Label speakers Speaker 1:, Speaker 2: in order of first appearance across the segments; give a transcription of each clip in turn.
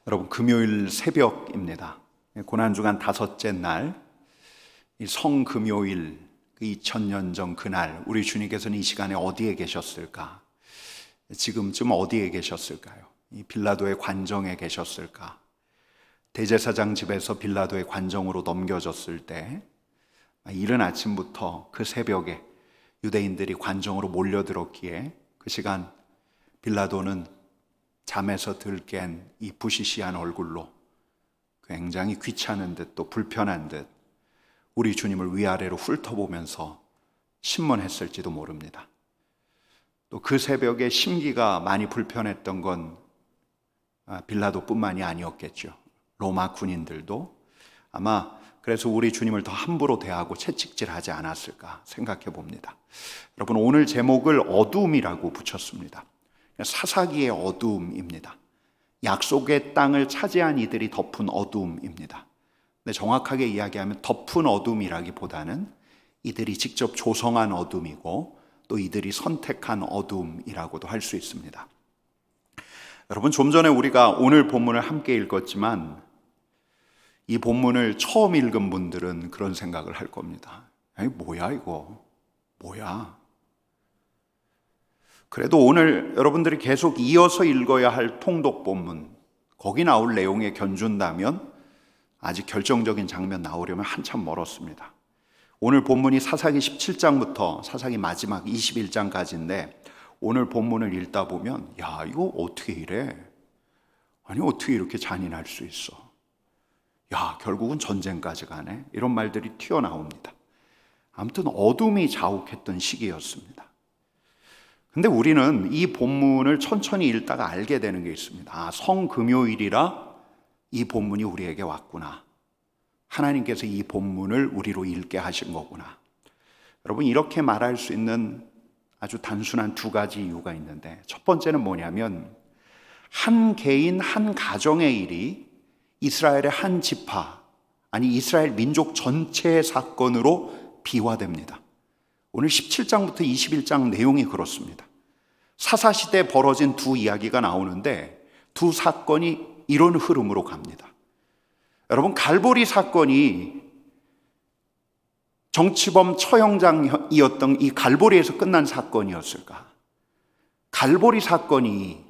Speaker 1: 여러분, 금요일 새벽입니다. 고난주간 다섯째 날, 이 성금요일, 2000년 전 그날 우리 주님께서는 이 시간에 어디에 계셨을까? 지금쯤 어디에 계셨을까요? 이 빌라도의 관정에 계셨을까? 대제사장 집에서 빌라도의 관정으로 넘겨졌을 때 이른 아침부터 그 새벽에 유대인들이 관정으로 몰려들었기에 그 시간 빌라도는 잠에서 들깬 이 부시시한 얼굴로 굉장히 귀찮은 듯 또 불편한 듯 우리 주님을 위아래로 훑어보면서 신문했을지도 모릅니다. 또 그 새벽에 심기가 많이 불편했던 건 빌라도뿐만이 아니었겠죠. 로마 군인들도 아마 그래서 우리 주님을 더 함부로 대하고 채찍질하지 않았을까 생각해 봅니다. 여러분, 오늘 제목을 어두움이라고 붙였습니다. 사사기의 어두움입니다. 약속의 땅을 차지한 이들이 덮은 어두움입니다. 근데 정확하게 이야기하면 덮은 어두움이라기보다는 이들이 직접 조성한 어두움이고 또 이들이 선택한 어두움이라고도 할 수 있습니다. 여러분, 좀 전에 우리가 오늘 본문을 함께 읽었지만 이 본문을 처음 읽은 분들은 그런 생각을 할 겁니다. 아니, 뭐야 이거? 뭐야? 그래도 오늘 여러분들이 계속 이어서 읽어야 할 통독 본문, 거기 나올 내용에 견준다면 아직 결정적인 장면 나오려면 한참 멀었습니다. 오늘 본문이 사사기 17장부터 사사기 마지막 21장까지인데 오늘 본문을 읽다 보면 야, 이거 어떻게 이래? 아니, 어떻게 이렇게 잔인할 수 있어? 야, 결국은 전쟁까지 가네? 이런 말들이 튀어나옵니다. 아무튼 어둠이 자욱했던 시기였습니다. 근데 우리는 이 본문을 천천히 읽다가 알게 되는 게 있습니다. 성금요일이라 이 본문이 우리에게 왔구나. 하나님께서 이 본문을 우리로 읽게 하신 거구나. 여러분, 이렇게 말할 수 있는 아주 단순한 두 가지 이유가 있는데, 첫 번째는 뭐냐면 한 개인 한 가정의 일이 이스라엘의 한 지파, 아니 이스라엘 민족 전체의 사건으로 비화됩니다. 오늘 17장부터 21장 내용이 그렇습니다. 사사시대에 벌어진 두 이야기가 나오는데 두 사건이 이런 흐름으로 갑니다. 여러분, 갈보리 사건이 정치범 처형장이었던 이 갈보리에서 끝난 사건이었을까? 갈보리 사건이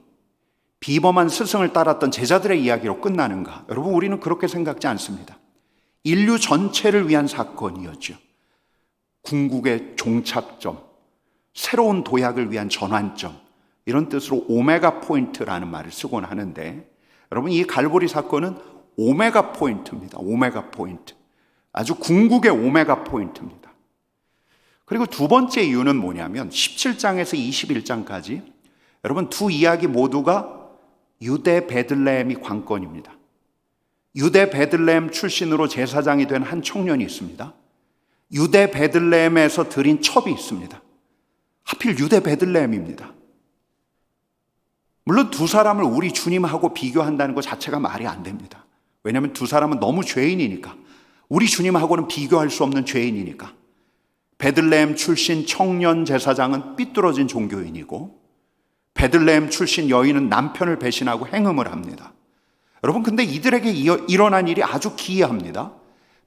Speaker 1: 비범한 스승을 따랐던 제자들의 이야기로 끝나는가? 여러분, 우리는 그렇게 생각지 않습니다. 인류 전체를 위한 사건이었죠. 궁극의 종착점, 새로운 도약을 위한 전환점, 이런 뜻으로 오메가 포인트라는 말을 쓰곤 하는데, 여러분, 이 갈보리 사건은 오메가 포인트입니다. 오메가 포인트. 아주 궁극의 오메가 포인트입니다. 그리고 두 번째 이유는 뭐냐면 17장에서 21장까지 여러분, 두 이야기 모두가 유대 베들레헴이 관건입니다. 유대 베들레헴 출신으로 제사장이 된 한 청년이 있습니다. 유대 베들레헴에서 드린 첩이 있습니다. 하필 유대 베들레헴입니다. 물론 두 사람을 우리 주님하고 비교한다는 것 자체가 말이 안 됩니다. 왜냐하면 두 사람은 너무 죄인이니까, 우리 주님하고는 비교할 수 없는 죄인이니까. 베들레헴 출신 청년 제사장은 삐뚤어진 종교인이고 베들레헴 출신 여인은 남편을 배신하고 행음을 합니다. 여러분, 근데 이들에게 일어난 일이 아주 기이합니다.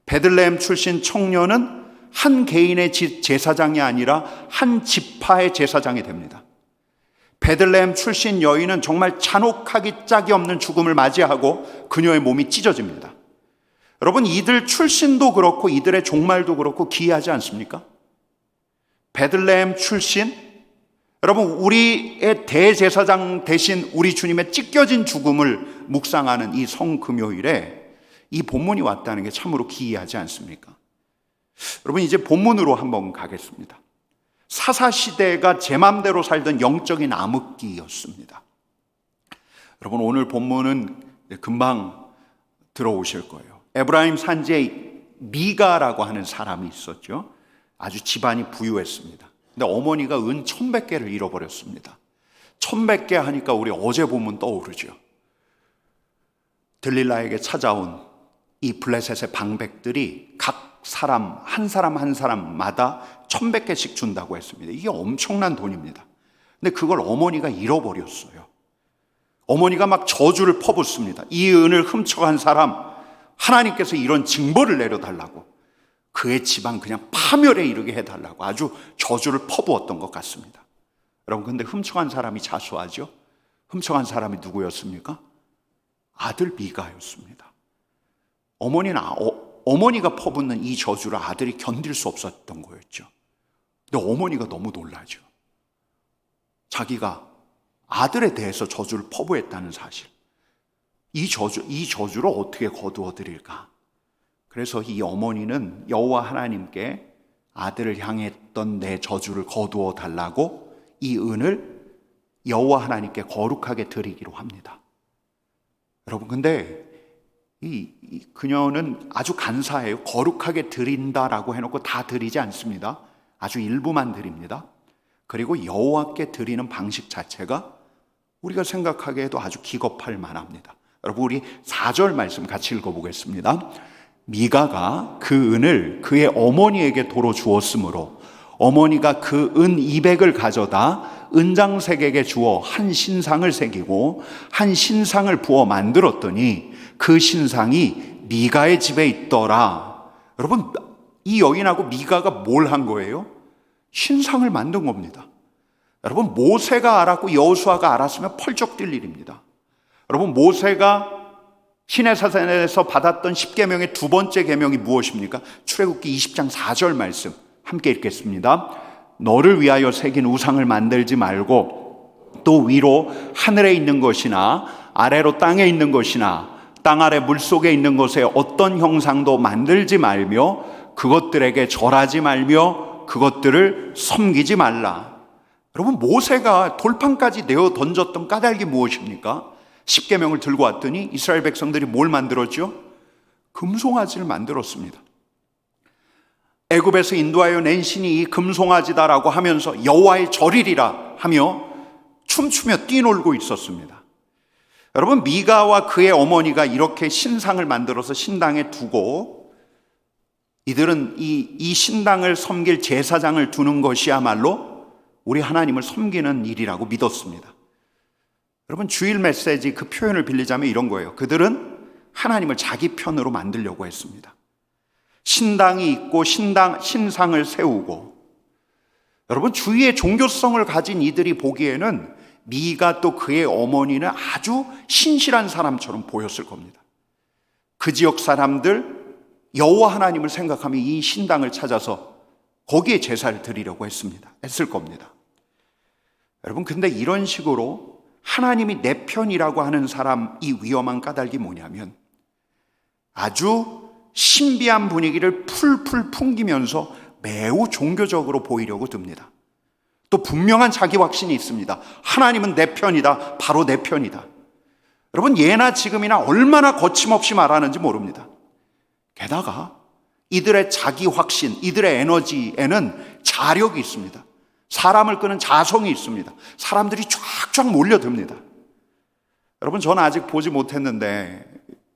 Speaker 1: 베들레헴 출신 청년은 한 개인의 제사장이 아니라 한 지파의 제사장이 됩니다. 베들레헴 출신 여인은 정말 잔혹하기 짝이 없는 죽음을 맞이하고 그녀의 몸이 찢어집니다. 여러분, 이들 출신도 그렇고 이들의 종말도 그렇고 기이하지 않습니까? 베들레헴 출신, 여러분, 우리의 대제사장 대신 우리 주님의 찢겨진 죽음을 묵상하는 이 성금요일에 이 본문이 왔다는 게 참으로 기이하지 않습니까? 여러분, 이제 본문으로 한번 가겠습니다. 사사시대가 제 맘대로 살던 영적인 암흑기였습니다. 여러분, 오늘 본문은 금방 들어오실 거예요. 에브라임 산지에 미가라고 하는 사람이 있었죠. 아주 집안이 부유했습니다. 근데 어머니가 은 1100개를 잃어버렸습니다. 1100개 하니까 우리 어제 본문 떠오르죠. 들릴라에게 찾아온 이 블레셋의 방백들이 각 사람 한 사람마다 1100개씩 준다고 했습니다. 이게 엄청난 돈입니다. 근데 그걸 어머니가 잃어버렸어요. 어머니가 막 저주를 퍼붓습니다. 이 은을 훔쳐간 사람, 하나님께서 이런 징벌을 내려달라고, 그의 집안 그냥 파멸에 이르게 해달라고 아주 저주를 퍼부었던 것 같습니다. 여러분, 근데 훔쳐간 사람이 자수하죠? 훔쳐간 사람이 누구였습니까? 아들 미가였습니다. 어머니가 퍼붓는 이 저주를 아들이 견딜 수 없었던 거였죠. 근데 어머니가 너무 놀라죠. 자기가 아들에 대해서 저주를 퍼부했다는 사실. 이 저주를 어떻게 거두어 드릴까? 그래서 이 어머니는 여호와 하나님께 아들을 향했던 내 저주를 거두어 달라고 이 은을 여호와 하나님께 거룩하게 드리기로 합니다. 여러분, 근데 그녀는 아주 간사해요. 거룩하게 드린다라고 해놓고 다 드리지 않습니다. 아주 일부만 드립니다. 그리고 여호와께 드리는 방식 자체가 우리가 생각하기에도 아주 기겁할 만합니다. 여러분, 우리 4절 말씀 같이 읽어보겠습니다. 미가가 그 은을 그의 어머니에게 도로 주었으므로 어머니가 그 은 200을 가져다 은장색에게 주어 한 신상을 새기고 한 신상을 부어 만들었더니 그 신상이 미가의 집에 있더라. 여러분, 이 여인하고 미가가 뭘 한 거예요? 신상을 만든 겁니다. 여러분, 모세가 알았고 여호수아가 알았으면 펄쩍 뛸 일입니다. 여러분, 모세가 시내산에서 받았던 10계명의 두 번째 계명이 무엇입니까? 출애굽기 20장 4절 말씀 함께 읽겠습니다. 너를 위하여 새긴 우상을 만들지 말고 또 위로 하늘에 있는 것이나 아래로 땅에 있는 것이나 땅 아래 물속에 있는 것에 어떤 형상도 만들지 말며 그것들에게 절하지 말며 그것들을 섬기지 말라. 여러분, 모세가 돌판까지 내어 던졌던 까닭이 무엇입니까? 10계명을 들고 왔더니 이스라엘 백성들이 뭘 만들었죠? 금송아지를 만들었습니다. 애굽에서 인도하여 낸 신이 이 금송아지다라고 하면서 여호와의 절이리라 하며 춤추며 뛰놀고 있었습니다. 여러분, 미가와 그의 어머니가 이렇게 신상을 만들어서 신당에 두고 이들은 이 신당을 섬길 제사장을 두는 것이야말로 우리 하나님을 섬기는 일이라고 믿었습니다. 여러분, 주일 메시지 그 표현을 빌리자면 이런 거예요. 그들은 하나님을 자기 편으로 만들려고 했습니다. 신당이 있고 신상을 세우고, 여러분, 주위의 종교성을 가진 이들이 보기에는 미가 또 그의 어머니는 아주 신실한 사람처럼 보였을 겁니다. 그 지역 사람들 여호와 하나님을 생각하며 이 신당을 찾아서 거기에 제사를 드리려고 했을 겁니다. 여러분, 근데 이런 식으로 하나님이 내 편이라고 하는 사람이 위험한 까닭이 뭐냐면 아주 신비한 분위기를 풀풀 풍기면서 매우 종교적으로 보이려고 듭니다. 또 분명한 자기 확신이 있습니다. 하나님은 내 편이다. 바로 내 편이다. 여러분, 예나 지금이나 얼마나 거침없이 말하는지 모릅니다. 게다가 이들의 자기 확신, 이들의 에너지에는 자력이 있습니다. 사람을 끄는 자성이 있습니다. 사람들이 쫙쫙 몰려듭니다. 여러분, 저는 아직 보지 못했는데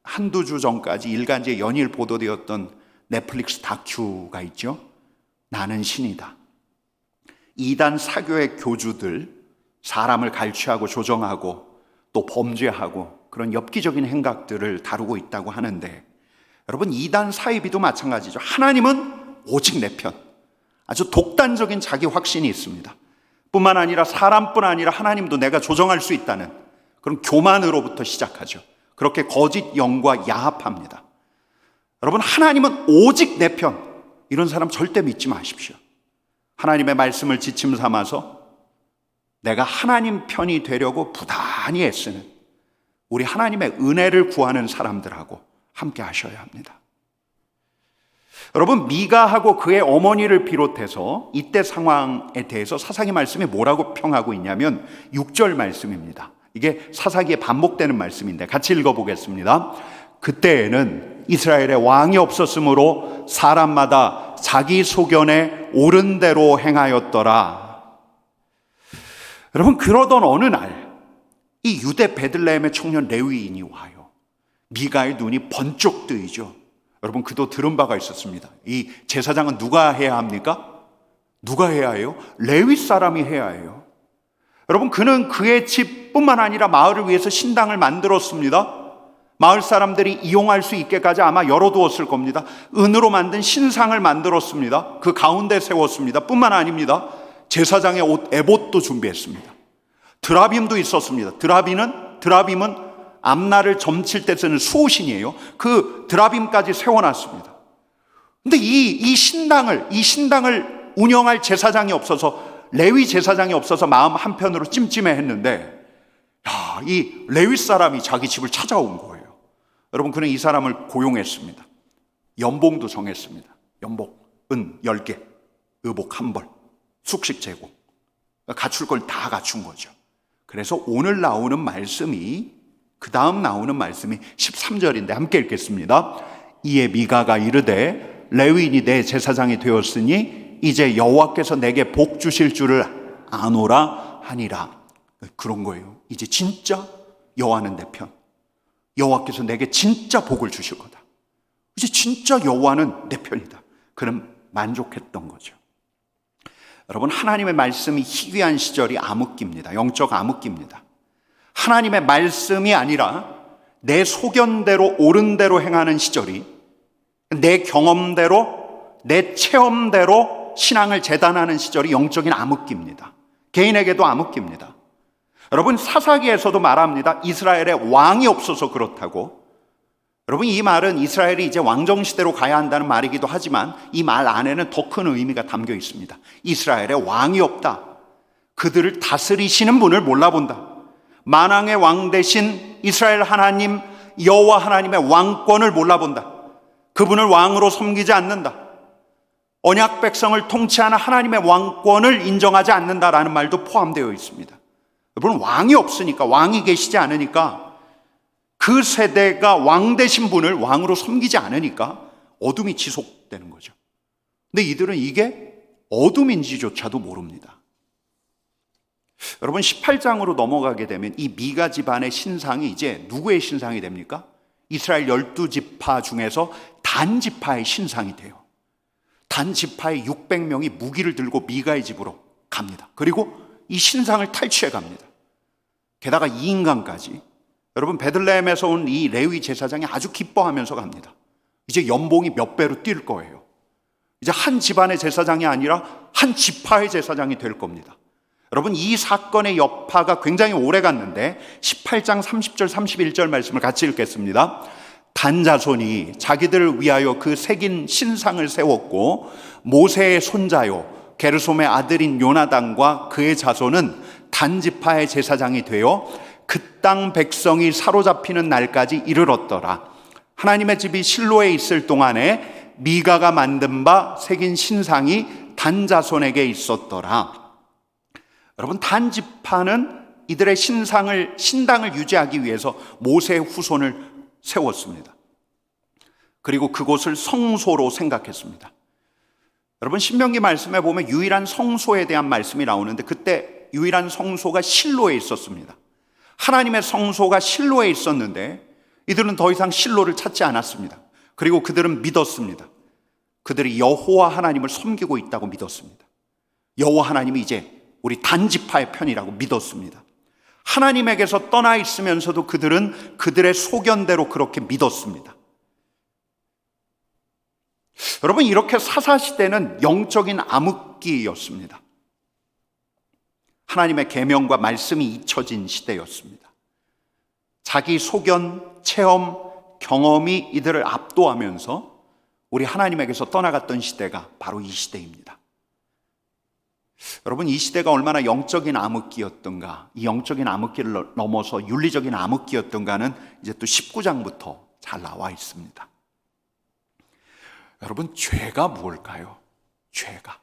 Speaker 1: 한두 주 전까지 일간지에 연일 보도되었던 넷플릭스 다큐가 있죠. 나는 신이다. 이단 사교의 교주들, 사람을 갈취하고 조정하고 또 범죄하고 그런 엽기적인 행각들을 다루고 있다고 하는데, 여러분, 이단 사이비도 마찬가지죠. 하나님은 오직 내 편. 아주 독단적인 자기 확신이 있습니다. 뿐만 아니라 사람뿐 아니라 하나님도 내가 조정할 수 있다는 그런 교만으로부터 시작하죠. 그렇게 거짓 영과 야합합니다. 여러분, 하나님은 오직 내 편. 이런 사람 절대 믿지 마십시오. 하나님의 말씀을 지침 삼아서 내가 하나님 편이 되려고 부단히 애쓰는 우리 하나님의 은혜를 구하는 사람들하고 함께 하셔야 합니다. 여러분, 미가하고 그의 어머니를 비롯해서 이때 상황에 대해서 사사기 말씀이 뭐라고 평하고 있냐면 6절 말씀입니다. 이게 사사기에 반복되는 말씀인데 같이 읽어보겠습니다. 그때에는 이스라엘에 왕이 없었으므로 사람마다 자기 소견에 옳은 대로 행하였더라. 여러분, 그러던 어느 날 이 유대 베들레헴의 청년 레위인이 와요. 미가의 눈이 번쩍 뜨이죠. 여러분, 그도 들은 바가 있었습니다. 이 제사장은 누가 해야 합니까? 누가 해야 해요? 레위 사람이 해야 해요. 여러분, 그는 그의 집 뿐만 아니라 마을을 위해서 신당을 만들었습니다. 마을 사람들이 이용할 수 있게까지 아마 열어두었을 겁니다. 은으로 만든 신상을 만들었습니다. 그 가운데 세웠습니다. 뿐만 아닙니다. 제사장의 옷, 에봇도 준비했습니다. 드라빔도 있었습니다. 드라빔은 앞날을 점칠 때 쓰는 수호신이에요. 그 드라빔까지 세워놨습니다. 근데 이 신당을 운영할 제사장이 없어서, 레위 제사장이 없어서 마음 한편으로 찜찜해했는데, 이 레위 사람이 자기 집을 찾아온 거예요. 여러분, 그는 이 사람을 고용했습니다. 연봉도 정했습니다. 연봉, 은 10개, 의복 1벌, 숙식 제공. 갖출 걸 다 갖춘 거죠. 그래서 오늘 나오는 말씀이, 그 다음 나오는 말씀이 13절인데 함께 읽겠습니다. 이에 미가가 이르되 레위인이 내 제사장이 되었으니 이제 여호와께서 내게 복 주실 줄을 아노라 하니라. 그런 거예요. 이제 진짜 여호와는 내 편. 여호와께서 내게 진짜 복을 주실 거다. 이제 진짜 여호와는 내 편이다. 그는 만족했던 거죠. 여러분, 하나님의 말씀이 희귀한 시절이 암흑기입니다. 영적 암흑기입니다. 하나님의 말씀이 아니라 내 소견대로 옳은 대로 행하는 시절이, 내 경험대로, 내 체험대로 신앙을 재단하는 시절이 영적인 암흑기입니다. 개인에게도 암흑기입니다. 여러분, 사사기에서도 말합니다. 이스라엘에 왕이 없어서 그렇다고. 여러분, 이 말은 이스라엘이 이제 왕정시대로 가야 한다는 말이기도 하지만 이 말 안에는 더 큰 의미가 담겨 있습니다. 이스라엘에 왕이 없다. 그들을 다스리시는 분을 몰라본다. 만왕의 왕 대신 이스라엘 하나님 여호와 하나님의 왕권을 몰라본다. 그분을 왕으로 섬기지 않는다. 언약 백성을 통치하는 하나님의 왕권을 인정하지 않는다라는 말도 포함되어 있습니다. 여러분, 왕이 없으니까, 왕이 계시지 않으니까, 그 세대가 왕 되신 분을 왕으로 섬기지 않으니까 어둠이 지속되는 거죠. 근데 이들은 이게 어둠인지조차도 모릅니다. 여러분, 18장으로 넘어가게 되면 이 미가 집안의 신상이 이제 누구의 신상이 됩니까? 이스라엘 12지파 중에서 단 지파의 신상이 돼요. 단 지파의 600명이 무기를 들고 미가의 집으로 갑니다. 그리고 이 신상을 탈취해 갑니다. 게다가 이 인간까지. 여러분, 베들레헴에서 온 이 레위 제사장이 아주 기뻐하면서 갑니다. 이제 연봉이 몇 배로 뛸 거예요. 이제 한 집안의 제사장이 아니라 한 지파의 제사장이 될 겁니다. 여러분, 이 사건의 여파가 굉장히 오래 갔는데 18장 30절 31절 말씀을 같이 읽겠습니다. 단 자손이 자기들을 위하여 그 새긴 신상을 세웠고 모세의 손자요 게르솜의 아들인 요나단과 그의 자손은 단 지파의 제사장이 되어 그 땅 백성이 사로잡히는 날까지 이르렀더라. 하나님의 집이 실로에 있을 동안에 미가가 만든 바 새긴 신상이 단 자손에게 있었더라. 여러분, 단 지파는 이들의 신당을 유지하기 위해서 모세의 후손을 세웠습니다. 그리고 그곳을 성소로 생각했습니다. 여러분, 신명기 말씀에 보면 유일한 성소에 대한 말씀이 나오는데 그때 유일한 성소가 실로에 있었습니다. 하나님의 성소가 실로에 있었는데 이들은 더 이상 실로를 찾지 않았습니다. 그리고 그들은 믿었습니다. 그들이 여호와 하나님을 섬기고 있다고 믿었습니다. 여호와 하나님이 이제 우리 단지파의 편이라고 믿었습니다. 하나님에게서 떠나 있으면서도 그들은 그들의 소견대로 그렇게 믿었습니다. 여러분, 이렇게 사사시대는 영적인 암흑기였습니다. 하나님의 계명과 말씀이 잊혀진 시대였습니다. 자기 소견, 체험, 경험이 이들을 압도하면서 우리 하나님에게서 떠나갔던 시대가 바로 이 시대입니다. 여러분, 이 시대가 얼마나 영적인 암흑기였던가, 이 영적인 암흑기를 넘어서 윤리적인 암흑기였던가는 이제 또 19장부터 잘 나와 있습니다. 여러분, 죄가 무엇일까요? 죄가.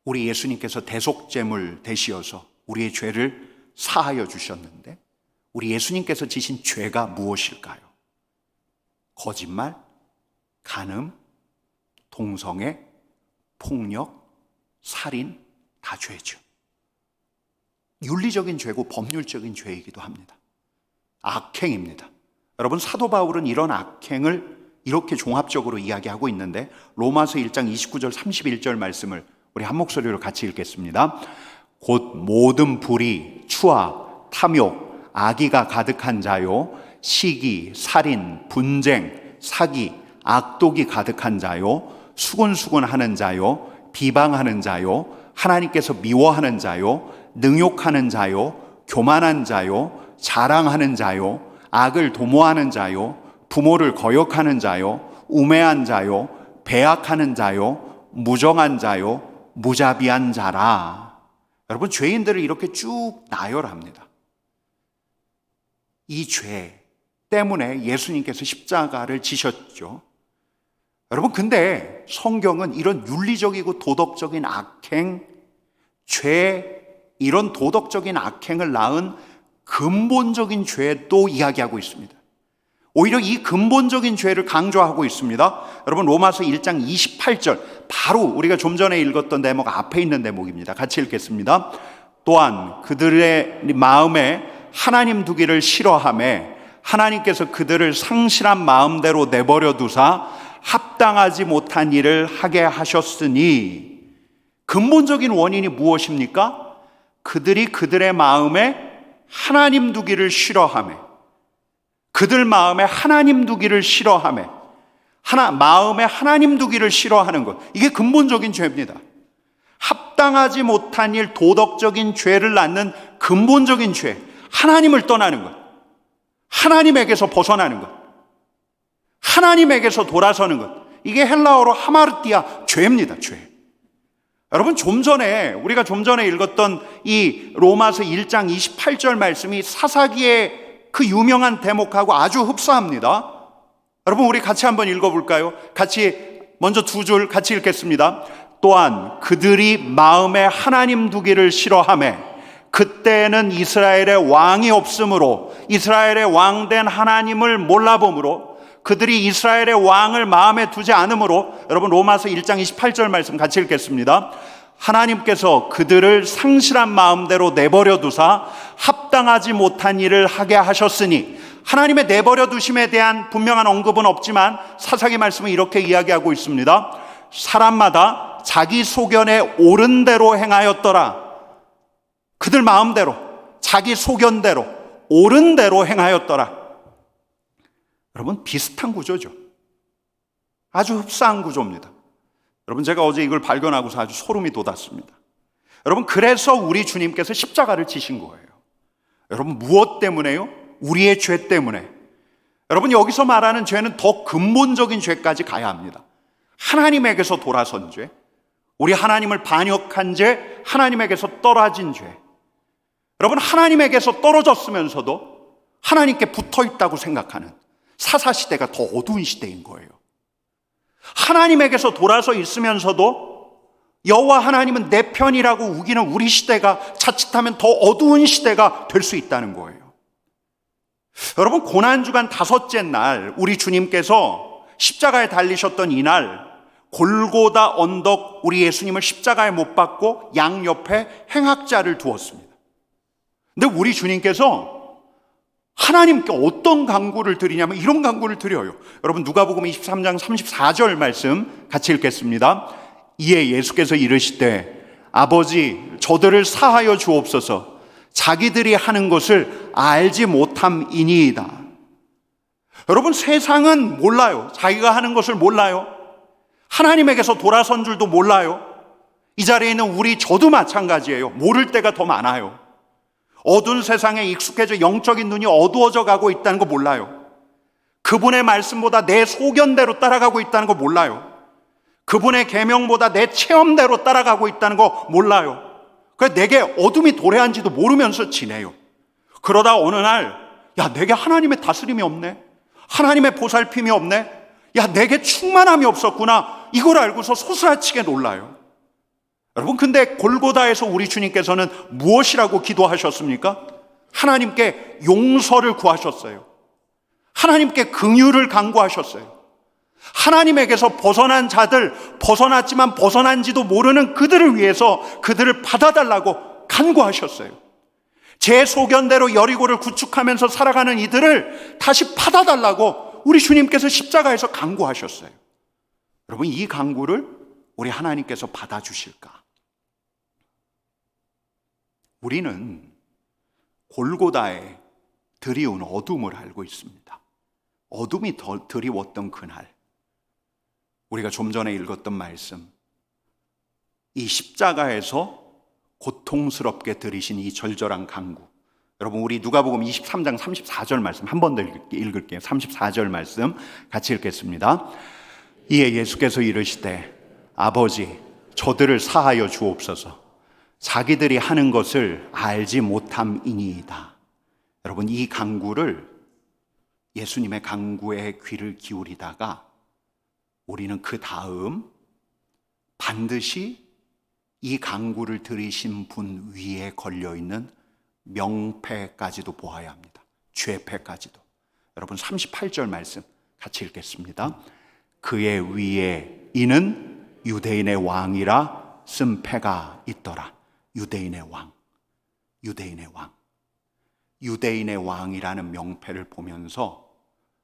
Speaker 1: 우리 예수님께서 대속제물 되시어서 우리의 죄를 사하여 주셨는데 우리 예수님께서 지신 죄가 무엇일까요? 거짓말, 간음, 동성애, 폭력, 살인, 다 죄죠. 윤리적인 죄고 법률적인 죄이기도 합니다. 악행입니다. 여러분, 사도 바울은 이런 악행을 이렇게 종합적으로 이야기하고 있는데 로마서 1장 29절 31절 말씀을 우리 한 목소리로 같이 읽겠습니다. 곧 모든 불의, 추악, 탐욕, 악의가 가득한 자요, 시기, 살인, 분쟁, 사기, 악독이 가득한 자요, 수군수군하는 자요, 비방하는 자요, 하나님께서 미워하는 자요, 능욕하는 자요, 교만한 자요, 자랑하는 자요, 악을 도모하는 자요, 부모를 거역하는 자요, 우매한 자요, 배악하는 자요, 무정한 자요, 무자비한 자라. 여러분, 죄인들을 이렇게 쭉 나열합니다. 이 죄 때문에 예수님께서 십자가를 지셨죠. 여러분, 근데 성경은 이런 윤리적이고 도덕적인 악행, 죄, 이런 도덕적인 악행을 낳은 근본적인 죄도 이야기하고 있습니다. 오히려 이 근본적인 죄를 강조하고 있습니다. 여러분, 로마서 1장 28절, 바로 우리가 좀 전에 읽었던 대목 앞에 있는 대목입니다. 같이 읽겠습니다. 또한 그들의 마음에 하나님 두기를 싫어하며 하나님께서 그들을 상실한 마음대로 내버려 두사 합당하지 못한 일을 하게 하셨으니. 근본적인 원인이 무엇입니까? 그들이 그들의 마음에 하나님 두기를 싫어하며, 그들 마음에 하나님 두기를 싫어하며, 마음에 하나님 두기를 싫어하는 것, 이게 근본적인 죄입니다. 합당하지 못한 일, 도덕적인 죄를 낳는 근본적인 죄, 하나님을 떠나는 것, 하나님에게서 벗어나는 것, 하나님에게서 돌아서는 것, 이게 헬라어로 하마르티아, 죄입니다. 죄. 여러분, 우리가 좀 전에 읽었던 이 로마서 1장 28절 말씀이 사사기의 그 유명한 대목하고 아주 흡사합니다. 여러분, 우리 같이 한번 읽어볼까요? 먼저 두 줄 같이 읽겠습니다. 또한 그들이 마음에 하나님 두기를 싫어하며, 그때는 이스라엘의 왕이 없으므로, 이스라엘의 왕된 하나님을 몰라보므로, 그들이 이스라엘의 왕을 마음에 두지 않으므로, 여러분, 로마서 1장 28절 말씀 같이 읽겠습니다. 하나님께서 그들을 상실한 마음대로 내버려 두사 합당하지 못한 일을 하게 하셨으니. 하나님의 내버려 두심에 대한 분명한 언급은 없지만 사사기 말씀은 이렇게 이야기하고 있습니다. 사람마다 자기 소견에 옳은 대로 행하였더라. 그들 마음대로, 자기 소견대로, 옳은 대로 행하였더라. 여러분, 비슷한 구조죠. 아주 흡사한 구조입니다. 여러분, 제가 어제 이걸 발견하고서 아주 소름이 돋았습니다. 여러분, 그래서 우리 주님께서 십자가를 지신 거예요. 여러분, 무엇 때문에요? 우리의 죄 때문에. 여러분, 여기서 말하는 죄는 더 근본적인 죄까지 가야 합니다. 하나님에게서 돌아선 죄, 우리 하나님을 반역한 죄, 하나님에게서 떨어진 죄. 여러분, 하나님에게서 떨어졌으면서도 하나님께 붙어 있다고 생각하는 사사시대가 더 어두운 시대인 거예요. 하나님에게서 돌아서 있으면서도 여호와 하나님은 내 편이라고 우기는 우리 시대가 자칫하면 더 어두운 시대가 될 수 있다는 거예요. 여러분, 고난주간 다섯째 날 우리 주님께서 십자가에 달리셨던 이날, 골고다 언덕, 우리 예수님을 십자가에 못 박고 양옆에 행악자를 두었습니다. 근데 우리 주님께서 하나님께 어떤 간구를 드리냐면 이런 간구를 드려요. 여러분, 누가복음 23장 34절 말씀 같이 읽겠습니다. 이에 예수께서 이르시되 아버지, 저들을 사하여 주옵소서. 자기들이 하는 것을 알지 못함이니이다. 여러분, 세상은 몰라요. 자기가 하는 것을 몰라요. 하나님에게서 돌아선 줄도 몰라요. 이 자리에 있는 저도 마찬가지예요. 모를 때가 더 많아요. 어두운 세상에 익숙해져 영적인 눈이 어두워져 가고 있다는 거 몰라요. 그분의 말씀보다 내 소견대로 따라가고 있다는 거 몰라요. 그분의 계명보다 내 체험대로 따라가고 있다는 거 몰라요. 그래서 내게 어둠이 도래한지도 모르면서 지내요. 그러다 어느 날, 야, 내게 하나님의 다스림이 없네. 하나님의 보살핌이 없네. 야, 내게 충만함이 없었구나. 이걸 알고서 소스라치게 놀라요. 여러분, 근데 골고다에서 우리 주님께서는 무엇이라고 기도하셨습니까? 하나님께 용서를 구하셨어요. 하나님께 긍휼을 간구하셨어요. 하나님에게서 벗어난 자들, 벗어났지만 벗어난지도 모르는 그들을 위해서 그들을 받아달라고 간구하셨어요. 제 소견대로 여리고를 구축하면서 살아가는 이들을 다시 받아달라고 우리 주님께서 십자가에서 간구하셨어요. 여러분, 이 간구를 우리 하나님께서 받아주실까? 우리는 골고다에 드리운 어둠을 알고 있습니다. 어둠이 더 드리웠던 그날, 우리가 좀 전에 읽었던 말씀, 이 십자가에서 고통스럽게 들이신 이 절절한 간구. 여러분, 우리 누가복음 23장 34절 말씀 한 번 더 읽을게요. 34절 말씀 같이 읽겠습니다. 이에 예수께서 이르시되 아버지, 저들을 사하여 주옵소서. 자기들이 하는 것을 알지 못함이니이다. 여러분, 이 간구를, 예수님의 간구에 귀를 기울이다가 우리는 그 다음 반드시 이 간구를 들으신 분 위에 걸려있는 명패까지도 보아야 합니다. 죄패까지도. 여러분, 38절 말씀 같이 읽겠습니다. 그의 위에 이는 유대인의 왕이라 쓴 패가 있더라. 유대인의 왕, 유대인의 왕. 유대인의 왕이라는 명패를 보면서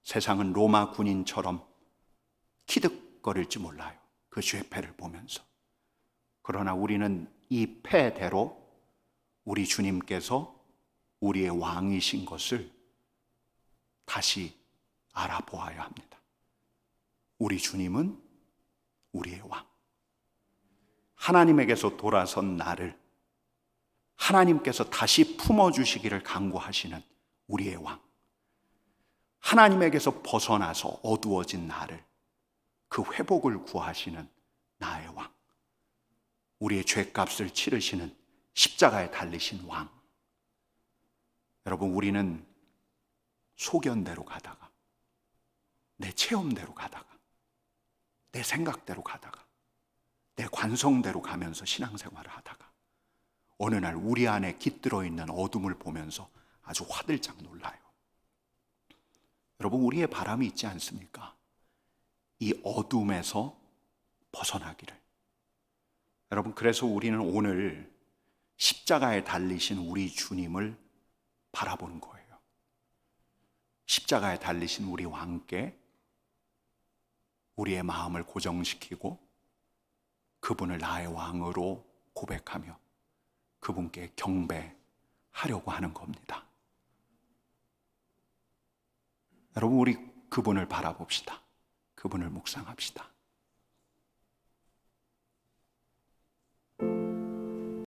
Speaker 1: 세상은 로마 군인처럼 키득거릴지 몰라요. 그 죄패를 보면서. 그러나 우리는 이 패대로 우리 주님께서 우리의 왕이신 것을 다시 알아보아야 합니다. 우리 주님은 우리의 왕. 하나님에게서 돌아선 나를 하나님께서 다시 품어주시기를 간구하시는 우리의 왕. 하나님에게서 벗어나서 어두워진 나를 그 회복을 구하시는 나의 왕. 우리의 죄값을 치르시는 십자가에 달리신 왕. 여러분, 우리는 소견대로 가다가, 내 체험대로 가다가, 내 생각대로 가다가, 내 관성대로 가면서 신앙생활을 하다가 어느 날 우리 안에 깃들어 있는 어둠을 보면서 아주 화들짝 놀라요. 여러분, 우리의 바람이 있지 않습니까? 이 어둠에서 벗어나기를. 여러분, 그래서 우리는 오늘 십자가에 달리신 우리 주님을 바라보는 거예요. 십자가에 달리신 우리 왕께 우리의 마음을 고정시키고 그분을 나의 왕으로 고백하며 그분께 경배하려고 하는 겁니다. 여러분, 우리 그분을 바라봅시다. 그분을 묵상합시다.